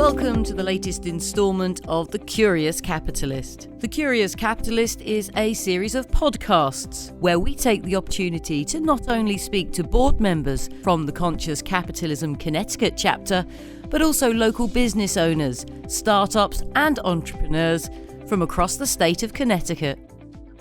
Welcome to the latest installment of The Curious Capitalist. The Curious Capitalist is a series of podcasts where we take the opportunity to not only speak to board members from the Conscious Capitalism Connecticut chapter, but also local business owners, startups and entrepreneurs from across the state of Connecticut.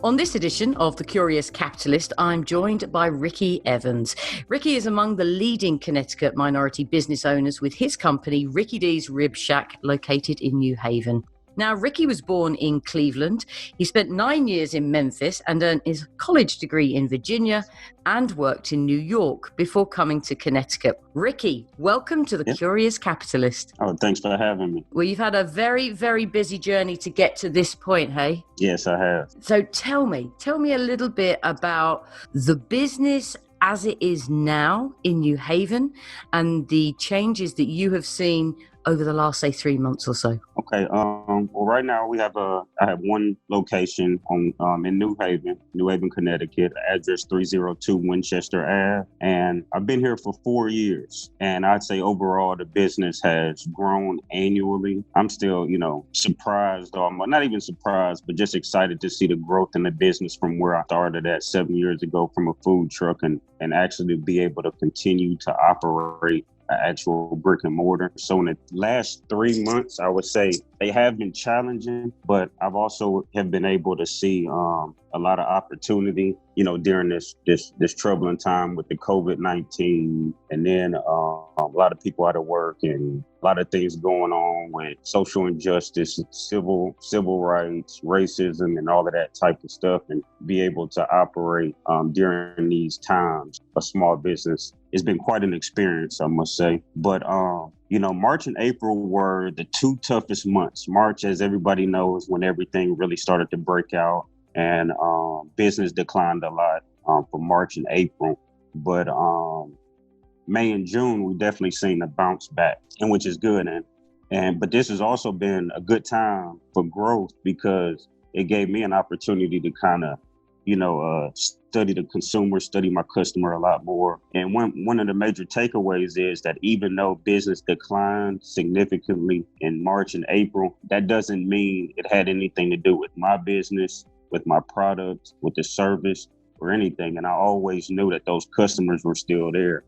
On this edition of The Curious Capitalist, I'm joined by Ricky Evans. Ricky is among the leading Connecticut minority business owners with his company, Ricky D's Rib Shack, located in New Haven. Now, Ricky was born in Cleveland. He spent 9 years in Memphis and earned his college degree in Virginia and worked in New York before coming to Connecticut. Ricky, welcome to The Curious Capitalist. Oh, thanks for having me. Well, you've had a very, very busy journey to get to this point, hey? Yes, I have. So tell me a little bit about the business as it is now in New Haven and the changes that you have seen over the last, say, 3 months or so. Okay. Well, right now I have one location in New Haven, Connecticut, address 302 Winchester Ave. And I've been here for 4 years. And I'd say overall the business has grown annually. I'm still, surprised, or not even surprised, but just excited to see the growth in the business from where I started at 7 years ago from a food truck and actually be able to continue to operate an actual brick and mortar. So in the last 3 months, I would say they have been challenging, but I've also have been able to see a lot of opportunity, during this troubling time with the COVID-19, and then a lot of people out of work and a lot of things going on with social injustice, civil rights, racism, and all of that type of stuff, and be able to operate during these times, a small business. It's been quite an experience, I must say. But, March and April were the two toughest months. March, as everybody knows, when everything really started to break out, and business declined a lot for March and April. But May and June, we definitely seen a bounce back, and which is good. But this has also been a good time for growth because it gave me an opportunity to kind of, study the consumer, study my customer a lot more. And one of the major takeaways is that even though business declined significantly in March and April, that doesn't mean it had anything to do with my business, with my product, with the service or anything. And I always knew that those customers were still there,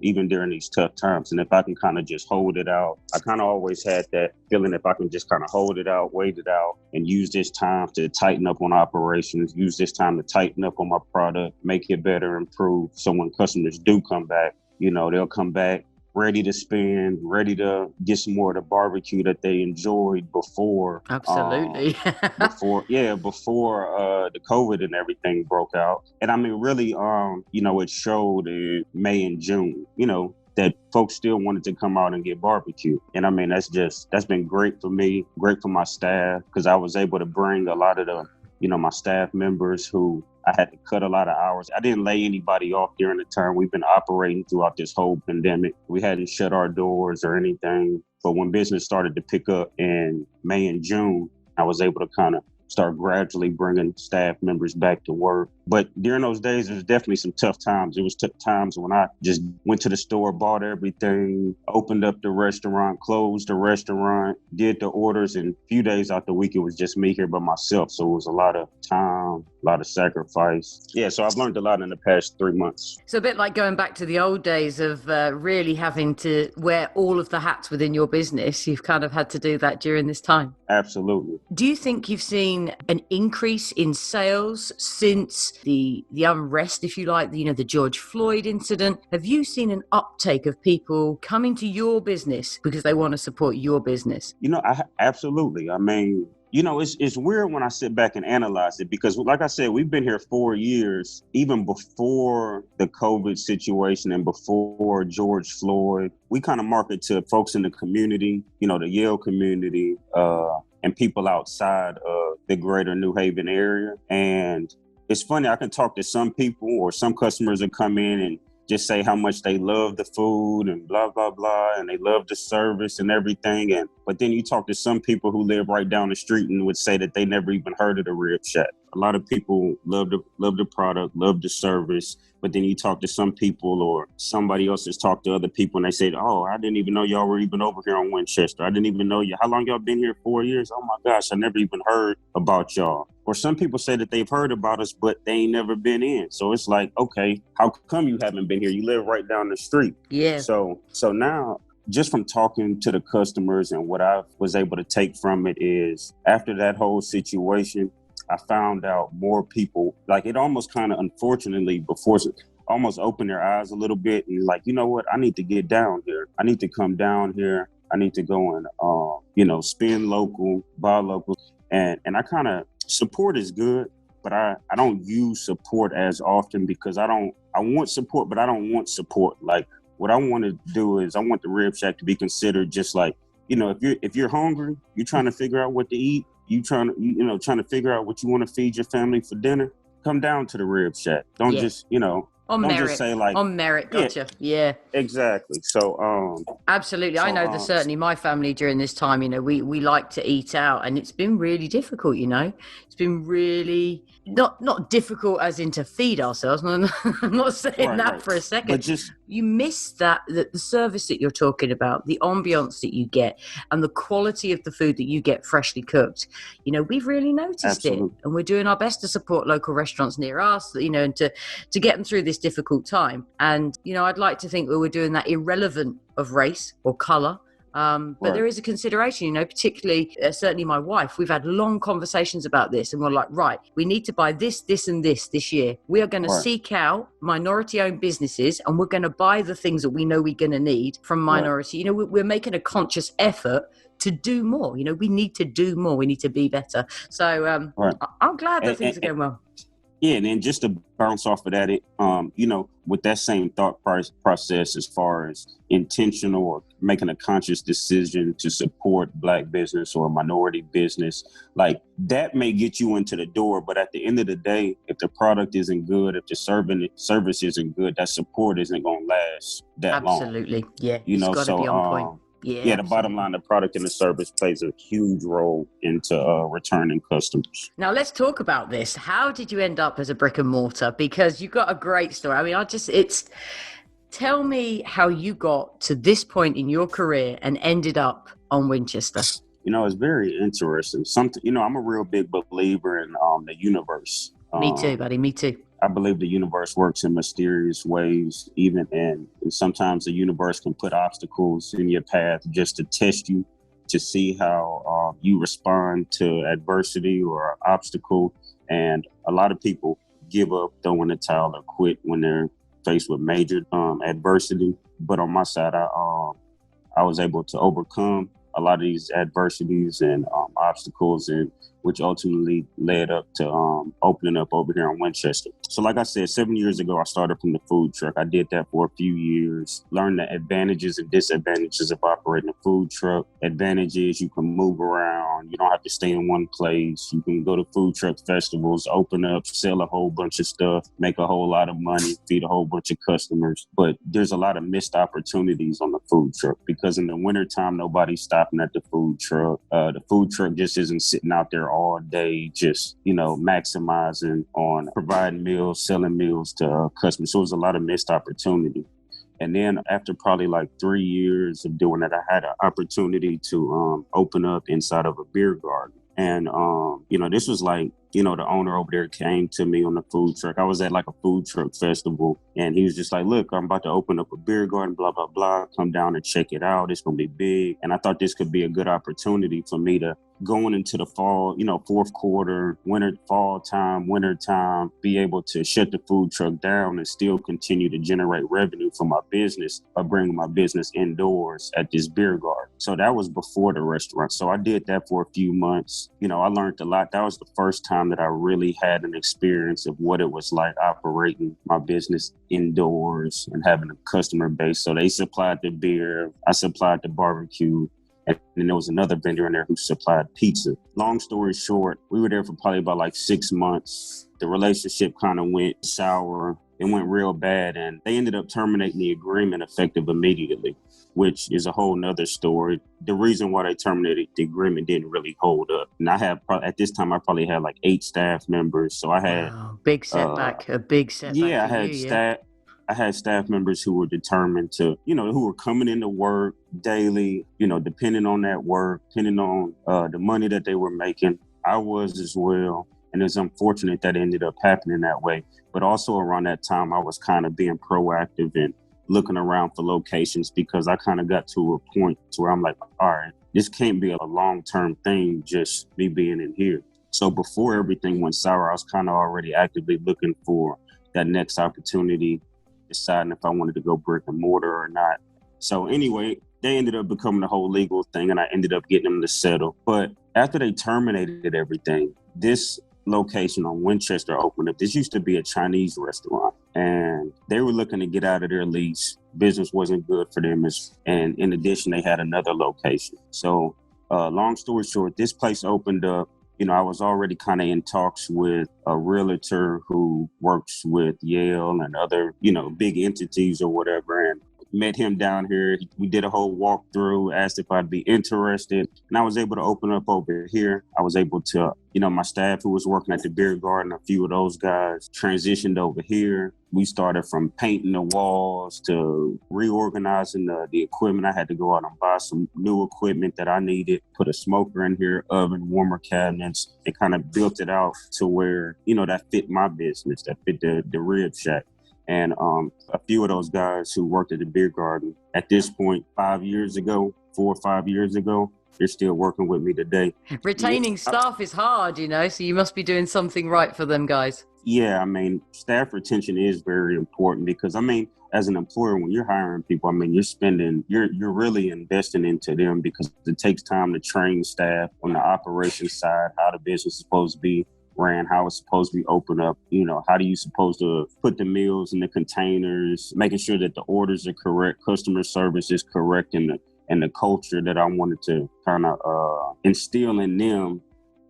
even during these tough times. And if I can kind of just hold it out, I kind of always had that feeling if I can just kind of hold it out, wait it out, and use this time to tighten up on operations, use this time to tighten up on my product, make it better, improve. So when customers do come back, they'll come back ready to spend, ready to get some more of the barbecue that they enjoyed before. Absolutely. before the COVID and everything broke out. And I mean, really, it showed in May and June, that folks still wanted to come out and get barbecue. And I mean, that's been great for me, great for my staff, because I was able to bring a lot of the, my staff members who I had to cut a lot of hours. I didn't lay anybody off during the time. We've been operating throughout this whole pandemic. We hadn't shut our doors or anything. But when business started to pick up in May and June, I was able to kind of start gradually bringing staff members back to work. But during those days, there was definitely some tough times. It was tough times when I just went to the store, bought everything, opened up the restaurant, closed the restaurant, did the orders, and a few days out the week, it was just me here by myself. So it was a lot of time, a lot of sacrifice. Yeah, so I've learned a lot in the past 3 months. So a bit like going back to the old days of really having to wear all of the hats within your business. You've kind of had to do that during this time. Absolutely. Do you think you've seen an increase in sales since the unrest, if you like, the George Floyd incident? Have you seen an uptake of people coming to your business because they want to support your business? Absolutely. I mean, it's weird when I sit back and analyze it because, like I said, we've been here 4 years, even before the COVID situation and before George Floyd. We kind of market to folks in the community, the Yale community, and people outside of the greater New Haven area. And it's funny, I can talk to some people or some customers that come in and just say how much they love the food and blah, blah, blah, and they love the service and everything. But then you talk to some people who live right down the street and would say that they never even heard of the Rib Shack a lot of people love the product, love the service. But then you talk to some people or somebody else has talked to other people and they say, oh, I didn't even know y'all were even over here on Winchester. I didn't even know you. How long y'all been here? 4 years? Oh my gosh, I never even heard about y'all. Or some people say that they've heard about us, but they ain't never been in. So it's like, okay, how come you haven't been here? You live right down the street. Yeah. So now, just from talking to the customers and what I was able to take from it is after that whole situation, I found out more people, like it almost kind of unfortunately before almost opened their eyes a little bit and like, you know what, I need to get down here. I need to come down here. I need to go and, spend local, buy local. And I kind of, support is good, but I don't use support as often because I want support, but I don't want support. Like what I want to do is I want the Rib Shack to be considered just like, if you're hungry, you're trying to figure out what to eat, trying to figure out what you want to feed your family for dinner, come down to the Rib Shack. Don't just, on don't merit. Just say like on merit. Gotcha. Yeah. Exactly. So absolutely. I know that certainly my family during this time, we like to eat out and it's been really difficult, It's been really not difficult as in to feed ourselves. I'm not saying that for a second. But just you miss that the service that you're talking about, the ambiance that you get and the quality of the food that you get freshly cooked. We've really noticed it and we're doing our best to support local restaurants near us, and to get them through this difficult time. And, I'd like to think that we're doing that irrelevant of race or color. But there is a consideration, particularly, certainly my wife, we've had long conversations about this and we're like, right, we need to buy this and this year. We are going to seek out minority owned businesses and we're going to buy the things that we know we're going to need from minority. We're making a conscious effort to do more. We need to do more. We need to be better. So I'm glad that things are going well. Yeah, and then just to bounce off of that, with that same thought process as far as intentional or making a conscious decision to support Black business or minority business, like that may get you into the door. But at the end of the day, if the product isn't good, if the service isn't good, that support isn't going to last that long. Absolutely. Yeah, it's got to be on point. Yeah, the bottom line, the product and the service plays a huge role into returning customers. Now, let's talk about this. How did you end up as a brick and mortar? Because you've got a great story. I mean, tell me how you got to this point in your career and ended up on Winchester. It's very interesting. I'm a real big believer in the universe. Me too, buddy. Me too. I believe the universe works in mysterious ways, and sometimes the universe can put obstacles in your path just to test you, to see how you respond to adversity or obstacle. And a lot of people give up, throw in the towel, or quit when they're faced with major adversity. But on my side, I was able to overcome a lot of these adversities and obstacles, and which ultimately led up to opening up over here in Winchester. So like I said, 7 years ago, I started from the food truck. I did that for a few years, learned the advantages and disadvantages of operating a food truck. Advantages, you can move around. You don't have to stay in one place. You can go to food truck festivals, open up, sell a whole bunch of stuff, make a whole lot of money, feed a whole bunch of customers. But there's a lot of missed opportunities on the food truck because in the wintertime, nobody's stopping at the food truck. The food truck just isn't sitting out there all day, just, maximizing on providing meals, selling meals to customers. So it was a lot of missed opportunity. And then after probably like 3 years of doing that, I had an opportunity to open up inside of a beer garden. And, this was like, the owner over there came to me on the food truck. I was at like a food truck festival and he was just like, look, I'm about to open up a beer garden, blah, blah, blah. Come down and check it out. It's going to be big. And I thought this could be a good opportunity for me to going into the fall, fourth quarter, winter time, be able to shut the food truck down and still continue to generate revenue for my business by bringing my business indoors at this beer garden. So that was before the restaurant. So I did that for a few months. I learned a lot. That was the first time that I really had an experience of what it was like operating my business indoors and having a customer base. So they supplied the beer, I supplied the barbecue, and then there was another vendor in there who supplied pizza. Long story short, we were there for probably about like 6 months. The relationship kind of went sour. it went real bad, and they ended up terminating the agreement effective immediately, which is a whole nother story. The reason why they terminated the agreement didn't really hold up. And I had, at this time, I probably had like 8 staff members. So I had, big setback, a big setback yeah, for I had staff members who were determined to, who were coming into work daily, depending on that work, depending on the money that they were making. I was as well. And it's unfortunate that it ended up happening that way. But also around that time, I was kind of being proactive and looking around for locations, because I kind of got to a point to where I'm like, all right, this can't be a long-term thing, just me being in here. So before everything went sour, I was kind of already actively looking for that next opportunity, deciding if I wanted to go brick and mortar or not. So anyway, they ended up becoming the whole legal thing, and I ended up getting them to settle. But after they terminated everything, this location on Winchester opened up. This used to be a Chinese restaurant, and they were looking to get out of their lease. Business wasn't good for them, and in addition, they had another location. So long story short, this place opened up. I was already kind of in talks with a realtor who works with Yale and other, big entities or whatever, and met him down here. We did a whole walkthrough, asked if I'd be interested, and I was able to open up over here. I was able to, my staff who was working at the beer garden, a few of those guys transitioned over here. We started from painting the walls to reorganizing the equipment. I had to go out and buy some new equipment that I needed, put a smoker in here, oven, warmer cabinets, and kind of built it out to where, that fit my business, that fit the rib shack. And a few of those guys who worked at the beer garden at this point, 4 or 5 years ago, they're still working with me today. Retaining staff is hard, so you must be doing something right for them guys. Yeah, staff retention is very important because, as an employer, when you're hiring people, you're really investing into them, because it takes time to train staff on the operations side, how the business is supposed to be ran, how it's supposed to be opened up, how do you supposed to put the meals in the containers, making sure that the orders are correct, customer service is correct, and the culture that I wanted to kind of instill in them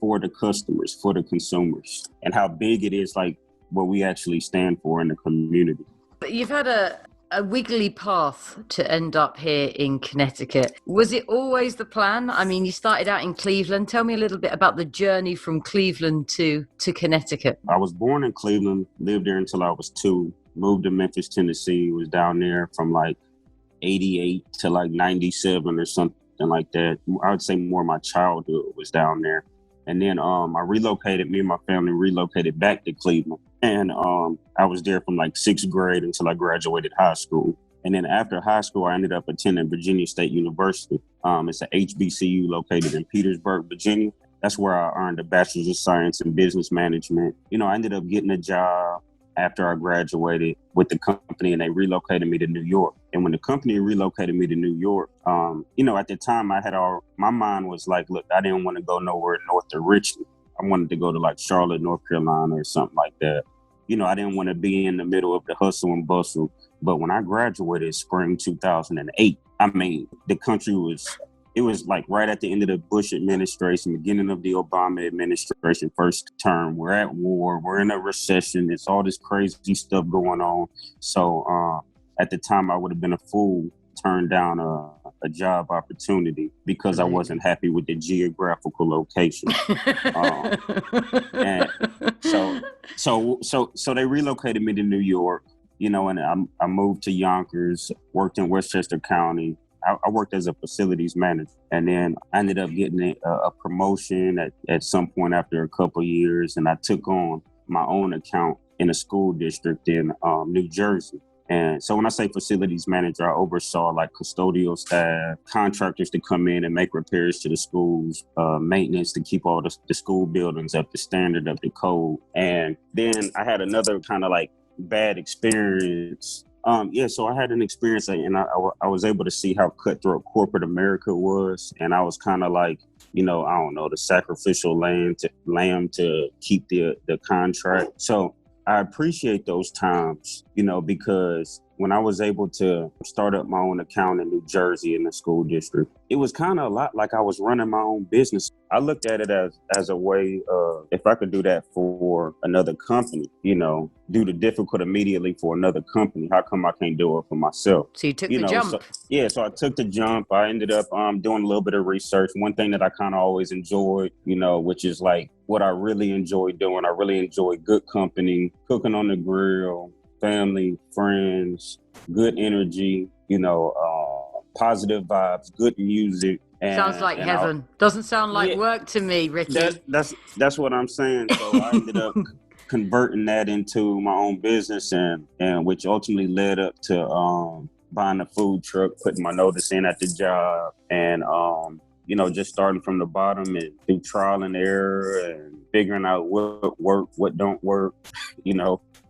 for the customers, for the consumers, and how big it is, like what we actually stand for in the community. But you've had a wiggly path to end up here in Connecticut. Was it always the plan? You started out in Cleveland. Tell me a little bit about the journey from Cleveland to Connecticut. I was born in Cleveland, lived there until I was 2, moved to Memphis, Tennessee, was down there from like 88 to like 97 or something like that. I would say more of my childhood was down there. And then me and my family relocated back to Cleveland. And I was there from like 6th grade until I graduated high school. And then after high school, I ended up attending Virginia State University. It's a HBCU located in Petersburg, Virginia. That's where I earned a Bachelor's of Science in Business Management. I ended up getting a job after I graduated with the company, and they relocated me to New York. And when the company relocated me to New York, at the time my mind was like, look, I didn't want to go nowhere north of Richmond. I wanted to go to like Charlotte, North Carolina or something like that. I didn't want to be in the middle of the hustle and bustle. But when I graduated spring 2008, the country it was like right at the end of the Bush administration, beginning of the Obama administration, first term. We're at war. We're in a recession. It's all this crazy stuff going on. So at the time, I would have been a fool turned down a job opportunity because I wasn't happy with the geographical location. And so they relocated me to New York, and I moved to Yonkers, worked in Westchester County. I worked as a facilities manager, and then I ended up getting a promotion at some point after a couple of years, and I took on my own account in a school district in New Jersey. And so when I say facilities manager, I oversaw like custodial staff, contractors to come in and make repairs to the schools, maintenance to keep all the school buildings up to standard, up to code. And then I had another kind of like bad experience. So I had an experience, and I was able to see how cutthroat corporate America was. And I was kind of like, the sacrificial lamb to keep the contract. So I appreciate those times, because when I was able to start up my own account in New Jersey in the school district, it was kind of a lot like I was running my own business. I looked at it as a way of, if I could do that for another company, do the difficult immediately for another company, how come I can't do it for myself? So you took the jump. So I took the jump. I ended up doing a little bit of research. One thing that I kind of always enjoyed, which is like what I really enjoy doing. I really enjoy good company, cooking on the grill, family, friends, good energy, positive vibes, good music. Sounds like heaven. Doesn't sound like work to me, Ricky. That's what I'm saying. So I ended up converting that into my own business, and which ultimately led up to buying a food truck, putting my notice in at the job, and just starting from the bottom and through trial and error and figuring out what work, what don't work,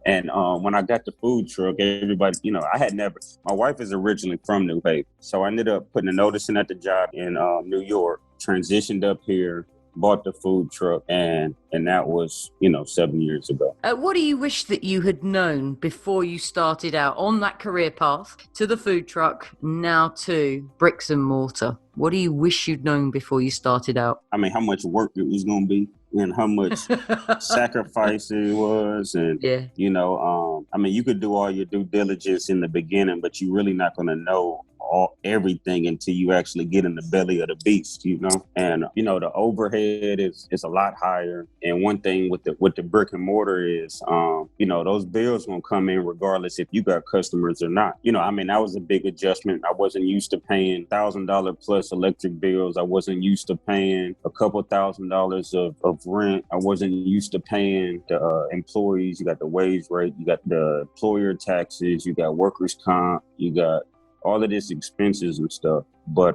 And when I got the food truck, everybody, my wife is originally from New Haven. So I ended up putting a notice in at the job in New York, transitioned up here, bought the food truck, and that was, 7 years ago. What do you wish that you had known before you started out on that career path to the food truck, now to Bricks and Mortar? What do you wish you'd known before you started out? I mean, how much work it was going to be and how much sacrifice it was. And, you could do all your due diligence in the beginning, but you're really not going to know everything until you actually get in the belly of the beast, and the overhead is a lot higher. And one thing with the brick and mortar is those bills gonna come in regardless if you got customers or not. That was a big adjustment. I wasn't used to paying $1,000 plus electric bills. I wasn't used to paying a couple $1,000s of rent. I wasn't used to paying the employees. You got the wage rate, you got the employer taxes, you got workers' comp, you got all of this expenses and stuff. But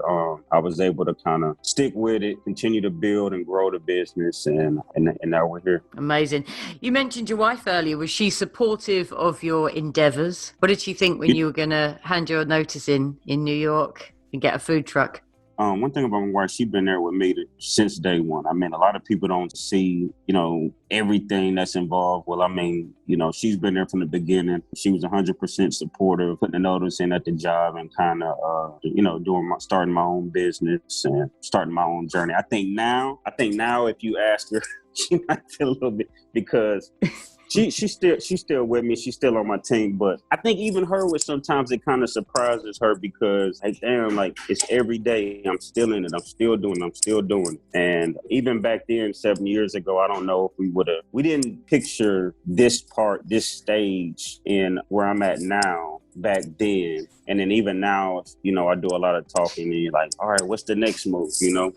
I was able to kind of stick with it, continue to build and grow the business, and now we're here. Amazing. You mentioned your wife earlier. Was she supportive of your endeavors? What did she think when you were going to hand your notice in New York and get a food truck? One thing about my wife, she's been there with me since day one. A lot of people don't see, everything that's involved. Well, she's been there from the beginning. She was 100% supportive, putting the notice in at the job and kind of, starting my own business and starting my own journey. I think now if you ask her, she might feel a little bit, because She's still with me. She's still on my team, but I think even her was sometimes it kind of surprises her because it's every day I'm still in it. I'm still doing it. And even back then, 7 years ago, I don't know if we didn't picture this stage in where I'm at now back then. And then even now, I do a lot of talking and you're like, all right, what's the next move?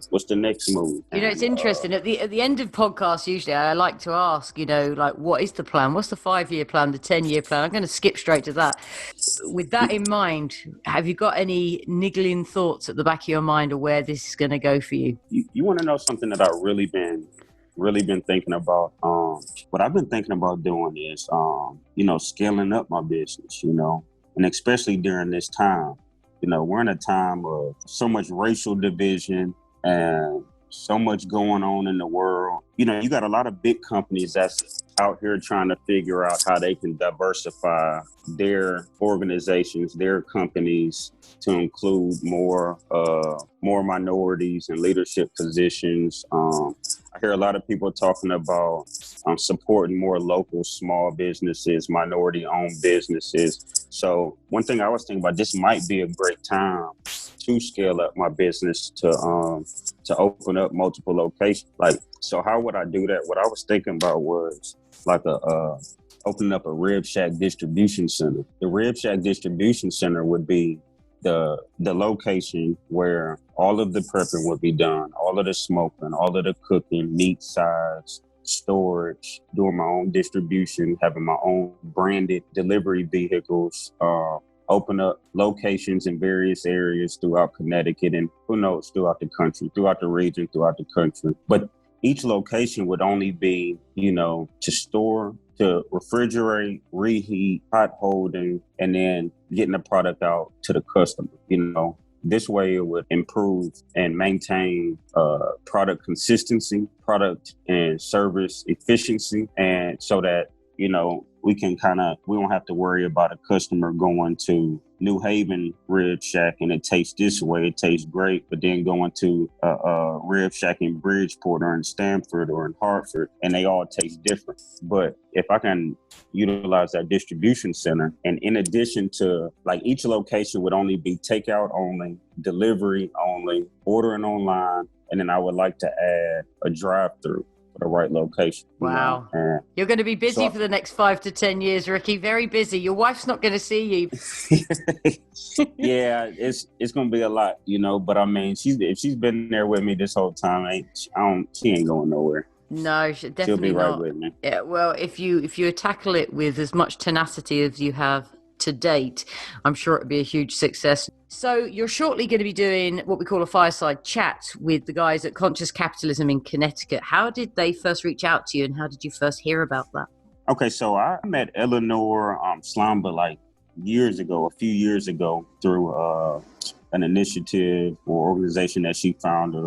What's the next move? It's interesting. At the end of podcasts, usually I like to ask, what is the plan? What's the 5-year plan, the 10-year plan? I'm going to skip straight to that. With that in mind, have you got any niggling thoughts at the back of your mind of where this is going to go for you? You want to know something that I've really been thinking about? What I've been thinking about doing is, scaling up my business, and especially during this time. We're in a time of so much racial division and so much going on in the world. You got a lot of big companies that's out here trying to figure out how they can diversify their organizations, their companies, to include more minorities in leadership positions. I hear a lot of people talking about supporting more local small businesses, minority-owned businesses. So one thing I was thinking about, this might be a great time to scale up my business to open up multiple locations. So how would I do that? What I was thinking about was opening up a Rib Shack distribution center. The Rib Shack distribution center would be the location where all of the prepping would be done, all of the smoking, all of the cooking, meat size, storage, doing my own distribution, having my own branded delivery vehicles, open up locations in various areas throughout Connecticut and who knows, throughout the country, throughout the region, throughout the country. But each location would only be, to store, to refrigerate, reheat, hot holding, and then getting the product out to the customer. This way it would improve and maintain product consistency, product and service efficiency, and so that we don't have to worry about a customer going to New Haven Rib Shack and it tastes this way, it tastes great, but then going to a Rib Shack in Bridgeport or in Stamford or in Hartford and they all taste different. But if I can utilize that distribution center, and in addition to like each location would only be takeout only, delivery only, ordering online, and then I would like to add a drive-through for the right location. Wow. You're going to be busy for the next 5 to 10 years, Ricky. Very busy. Your wife's not going to see you. Yeah, it's going to be a lot, but I mean, if she's been there with me this whole time, she ain't going nowhere. No, definitely she'll be right not. with me. Yeah, well, if you tackle it with as much tenacity as you have to date, I'm sure it'll be a huge success. So you're shortly going to be doing what we call a fireside chat with the guys at Conscious Capitalism in Connecticut. How did they first reach out to you and how did you first hear about that? Okay, so I met Eleanor Slamba like a few years ago through an initiative or organization that she founded.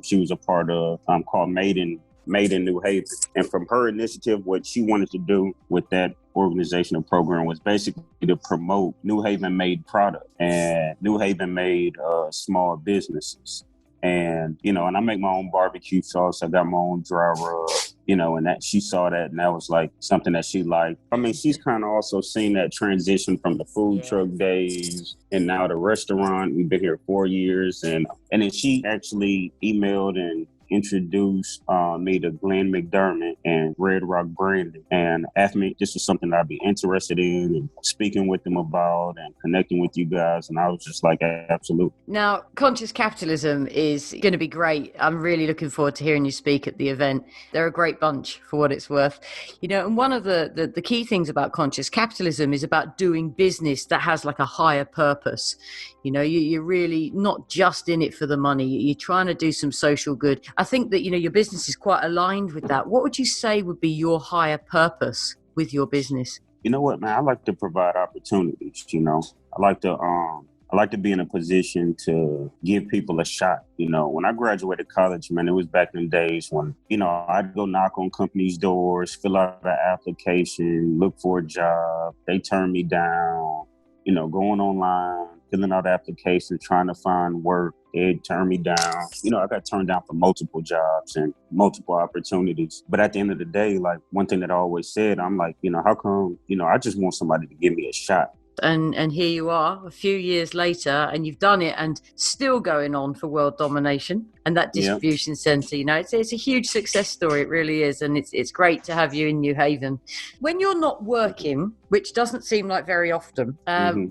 She was a part of called Made in New Haven. And from her initiative, what she wanted to do with that organizational program was basically to promote New Haven made product and New Haven made small businesses. And, and I make my own barbecue sauce. I got my own dry rub, and that she saw that and that was like something that she liked. I mean, she's kind of also seen that transition from the food truck days and now the restaurant. We've been here 4 years and then she actually emailed and introduced me to Glenn McDermott and Red Rock Branding and asked me this was something I'd be interested in and speaking with them about and connecting with you guys. And I was just like, absolutely. Now, Conscious Capitalism is going to be great. I'm really looking forward to hearing you speak at the event. They're a great bunch for what it's worth. And one of the key things about Conscious Capitalism is about doing business that has like a higher purpose. You're really not just in it for the money. You're trying to do some social good. I think that, your business is quite aligned with that. What would you say would be your higher purpose with your business? You know what, man? I like to provide opportunities, I like to be in a position to give people a shot. When I graduated college, man, it was back in the days when, I'd go knock on companies' doors, fill out an application, look for a job. They turn me down, going online, filling out applications, trying to find work. They'd turn me down. I got turned down for multiple jobs and multiple opportunities. But at the end of the day, like one thing that I always said, I'm like, how come, I just want somebody to give me a shot. And here you are a few years later and you've done it and still going on for world domination and that distribution center, it's a huge success story. It really is. And it's great to have you in New Haven. When you're not working, which doesn't seem like very often,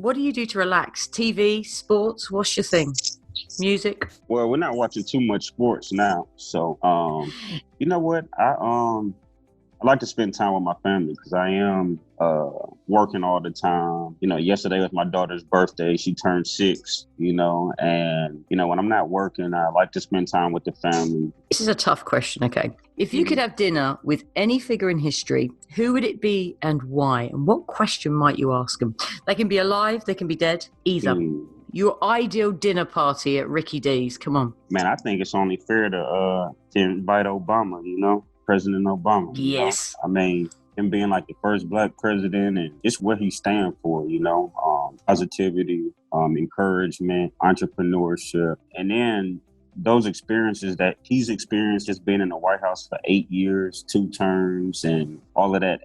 what do you do to relax? TV, sports, what's your thing? Music? Well, we're not watching too much sports now. So, you know what? I like to spend time with my family because I am working all the time. Yesterday was my daughter's birthday. She turned 6, and, when I'm not working, I like to spend time with the family. This is a tough question, okay? If you could have dinner with any figure in history, who would it be and why? And what question might you ask them? They can be alive, they can be dead, either. Your ideal dinner party at Ricky D's, come on. Man, I think it's only fair to invite Obama, President Obama. Yes. I mean, him being like the first Black president and just what he stands for, positivity, encouragement, entrepreneurship. And then those experiences that he's experienced just being in the White House for 8 years, 2 terms, and all of that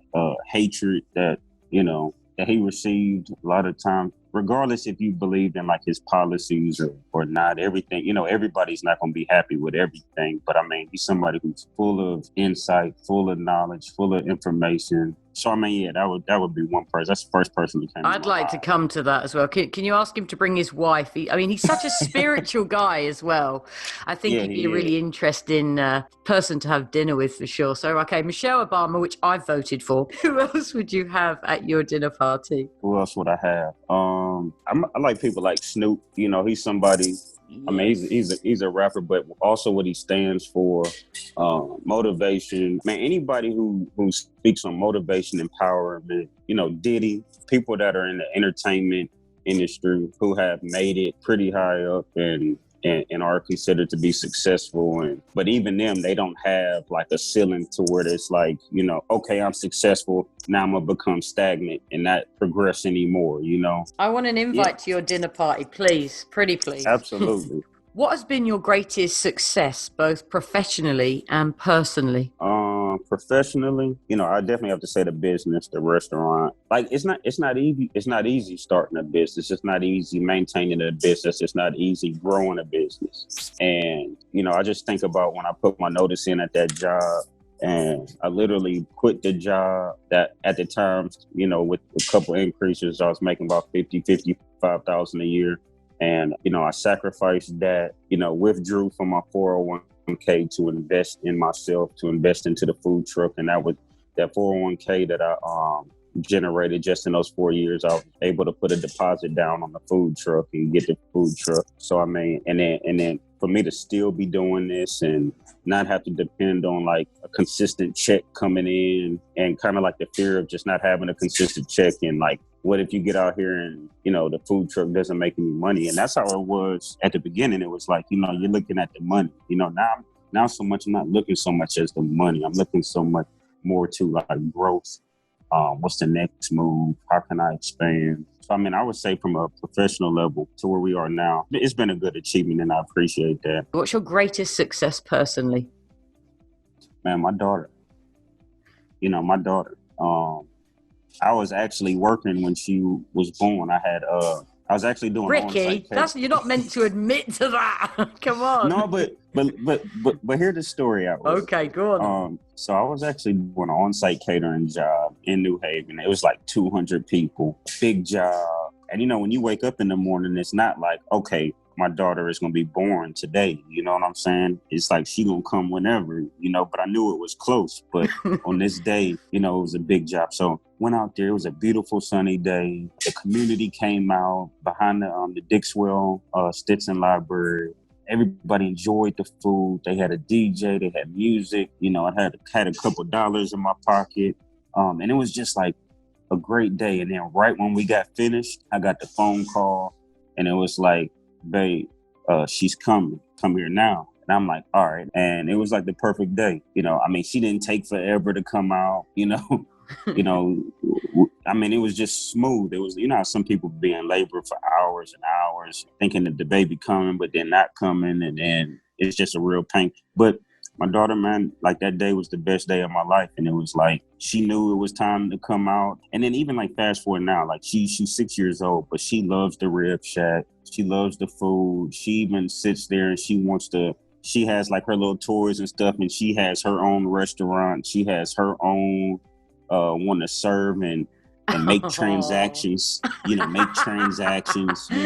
hatred that, that he received a lot of times, regardless if you believed in like his policies or not, everything, everybody's not going to be happy with everything. But I mean, he's somebody who's full of insight, full of knowledge, full of information. So, I mean, that would be one person. That's the first person who came to I'd like to come to that as well. Can you ask him to bring his wife? He's such a spiritual guy as well. I think he'd be a really interesting person to have dinner with for sure. So, okay, Michelle Obama, which I voted for. Who else would you have at your dinner party? Who else would I have? I like people like Snoop. He's somebody. I mean, he's a rapper, but also what he stands for, motivation. Man, anybody who speaks on motivation, empowerment, Diddy, people that are in the entertainment industry who have made it pretty high up and and are considered to be successful. But even them, they don't have like a ceiling to where it's like, you know, okay, I'm successful. Now I'm going to become stagnant and not progress anymore, you know? I want an invite to your dinner party, please. Pretty please. Absolutely. What has been your greatest success, both professionally and personally? Professionally, you know, I definitely have to say the business, the restaurant. Like it's not easy. It's not easy starting a business. It's not easy maintaining a business. It's not easy growing a business. And, you know, I just think about when I put my notice in at that job, and I literally quit the job that at the time, you know, with a couple increases, I was making about 55,000 a year. And, you know, I sacrificed that, you know, withdrew from my 401k to invest in myself, to invest into the food truck. And that was that 401k that I generated just in those 4 years. I was able to put a deposit down on the food truck and get the food truck. So, I mean, and then for me to still be doing this and not have to depend on like a consistent check coming in, and kind of like the fear of just not having a consistent check, and like, what if you get out here and, you know, the food truck doesn't make any money? And that's how it was at the beginning. It was like, you know, you're looking at the money, you know, now so much, I'm not looking so much as the money. I'm looking so much more to like growth. What's the next move? How can I expand? So, I mean, I would say from a professional level to where we are now, it's been a good achievement, and I appreciate that. What's your greatest success personally? Man, my daughter. You know, my daughter. I was actually working when she was born. I was actually doing Ricky, you're not meant to admit to that. Come on. No, but hear the story out. Okay, go on. So I was actually doing an on-site catering job in New Haven. It was like 200 people, big job. And you know, when you wake up in the morning, it's not like, okay, my daughter is going to be born today. You know what I'm saying? It's like she going to come whenever, you know, but I knew it was close. But on this day, you know, it was a big job. So went out there. It was a beautiful sunny day. The community came out behind the Dixwell Stetson Library. Everybody enjoyed the food. They had a DJ. They had music. You know, I had a couple dollars in my pocket. And it was just like a great day. And then right when we got finished, I got the phone call, and it was like, babe, she's coming. Come here now. And I'm like, all right. And it was like the perfect day. You know, I mean, she didn't take forever to come out, you know. You know, I mean, it was just smooth. It was, you know, how some people be in labor for hours and hours thinking that the baby coming, but then not coming. And then it's just a real pain. But my daughter, man, like that day was the best day of my life. And it was like, she knew it was time to come out. And then even like fast forward now, like she's 6 years old, but she loves the Rib Shack. She loves the food. She even sits there and she has like her little toys and stuff. And she has her own restaurant. She has her own want to serve and make transactions, you know, you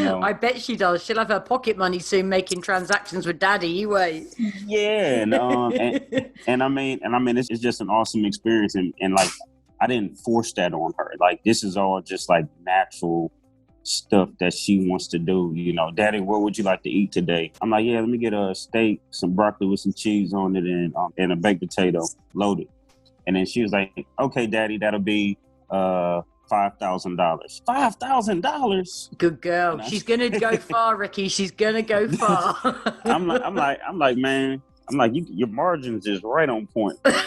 know. I bet she does. She'll have her pocket money soon making transactions with daddy. You wait. Yeah. And I mean, it's just an awesome experience. And like, I didn't force that on her. Like, this is all just like natural stuff that she wants to do. You know, daddy, what would you like to eat today? I'm like, yeah, let me get a steak, some broccoli with some cheese on it, and a baked potato loaded. And then she was like, okay, daddy, that'll be $5,000. $5,000? Good girl. You know? She's going to go far, Ricky. She's going to go far. I'm like, man, your margins is right on point. That's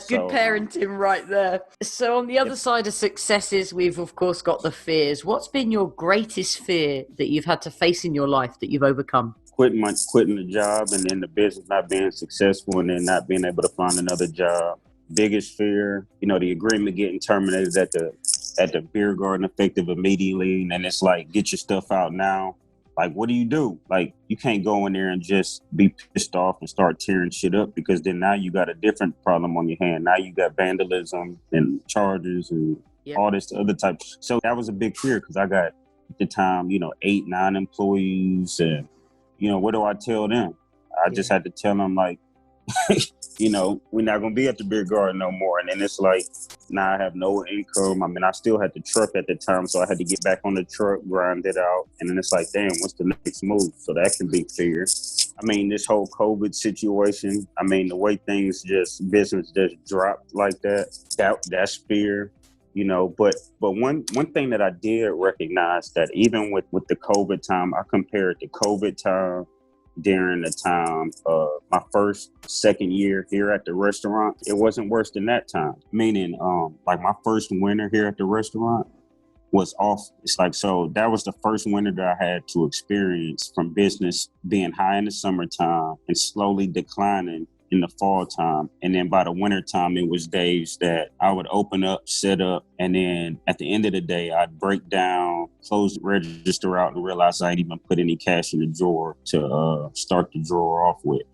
good parenting right there. So on the other side of successes, we've of course got the fears. What's been your greatest fear that you've had to face in your life that you've overcome? Quitting the job, and then the business not being successful, and then not being able to find another job. Biggest fear, you know, the agreement getting terminated at the beer garden effective immediately. And then it's like, get your stuff out now. Like, what do you do? Like, you can't go in there and just be pissed off and start tearing shit up, because then now you got a different problem on your hand. Now you got vandalism and charges and all this other type. So that was a big fear, because I got at the time, you know, 8-9 employees, and you know, what do I tell them? I just had to tell them, like, you know, we're not going to be at the beer garden no more. And then it's like, now I have no income. I mean, I still had the truck at the time, so I had to get back on the truck, grind it out. And then it's like, damn, what's the next move? So that can be fear. I mean, this whole COVID situation, I mean, the way business just dropped like that, that's fear. But one thing that I did recognize that even with the COVID time, I compared the COVID time during the time of my second year here at the restaurant. It wasn't worse than that time. Meaning, like my first winter here at the restaurant was off. It's like, so that was the first winter that I had to experience from business being high in the summertime and slowly declining in the fall time. And then by the winter time, it was days that I would open up, set up, and then at the end of the day, I'd break down, close the register out, and realize I didn't even put any cash in the drawer to start the drawer off with,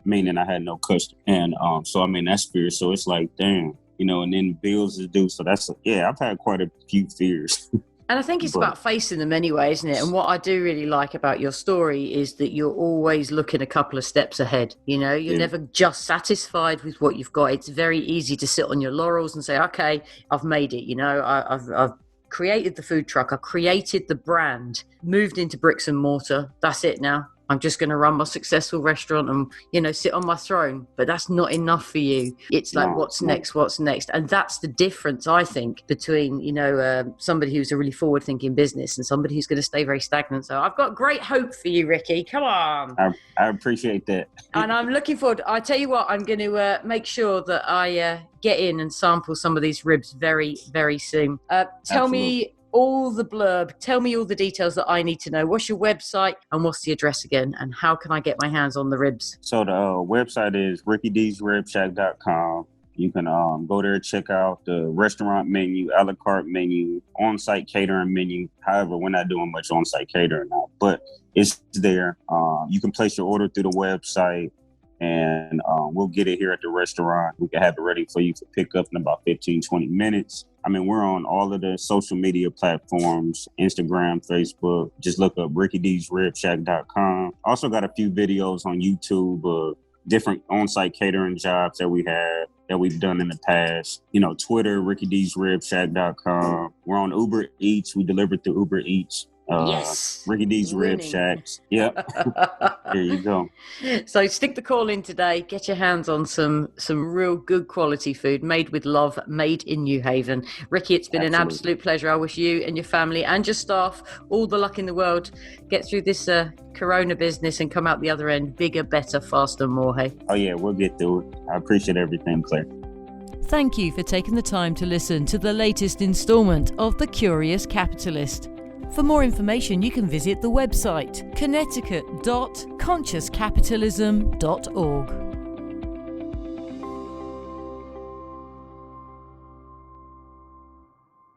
meaning I had no customer. And so I'm in that spirit. So it's like, damn, and then bills is due. So I've had quite a few fears. And I think it's about facing them anyway, isn't it? And what I do really like about your story is that you're always looking a couple of steps ahead. You're never just satisfied with what you've got. It's very easy to sit on your laurels and say, okay, I've made it. I've created the food truck. I've created the brand, moved into bricks and mortar. That's it now. I'm just going to run my successful restaurant and, sit on my throne. But that's not enough for you. It's like, what's next? And that's the difference, I think, between, somebody who's a really forward-thinking business and somebody who's going to stay very stagnant. So I've got great hope for you, Ricky. Come on. I appreciate that. And I'm looking forward. I tell you what, I'm going to make sure that I get in and sample some of these ribs very, very soon. Tell me all the blurb. Tell me all the details that I need to know. What's your website and what's the address again? And how can I get my hands on the ribs? So the website is rickyd'sribshack.com. You can go there, check out the restaurant menu, a la carte menu, on-site catering menu. However, we're not doing much on-site catering now, but it's there. You can place your order through the website, and we'll get it here at the restaurant. We can have it ready for you to pick up in about 15, 20 minutes. I mean, we're on all of the social media platforms, Instagram, Facebook. Just look up rickyd'sribshack.com. Also got a few videos on YouTube of different on-site catering jobs that we've done in the past. Twitter, rickyd'sribshack.com. We're on Uber Eats. We deliver through Uber Eats. Yes. Ricky D's Rib Shacks. Yep. There you go. So stick the call in today. Get your hands on some real good quality food made with love, made in New Haven. Ricky, it's been an absolute pleasure. I wish you and your family and your staff all the luck in the world. Get through this Corona business and come out the other end bigger, better, faster, more. Hey. Oh yeah, we'll get through it. I appreciate everything, Claire. Thank you for taking the time to listen to the latest installment of The Curious Capitalist. For more information, you can visit the website connecticut.consciouscapitalism.org.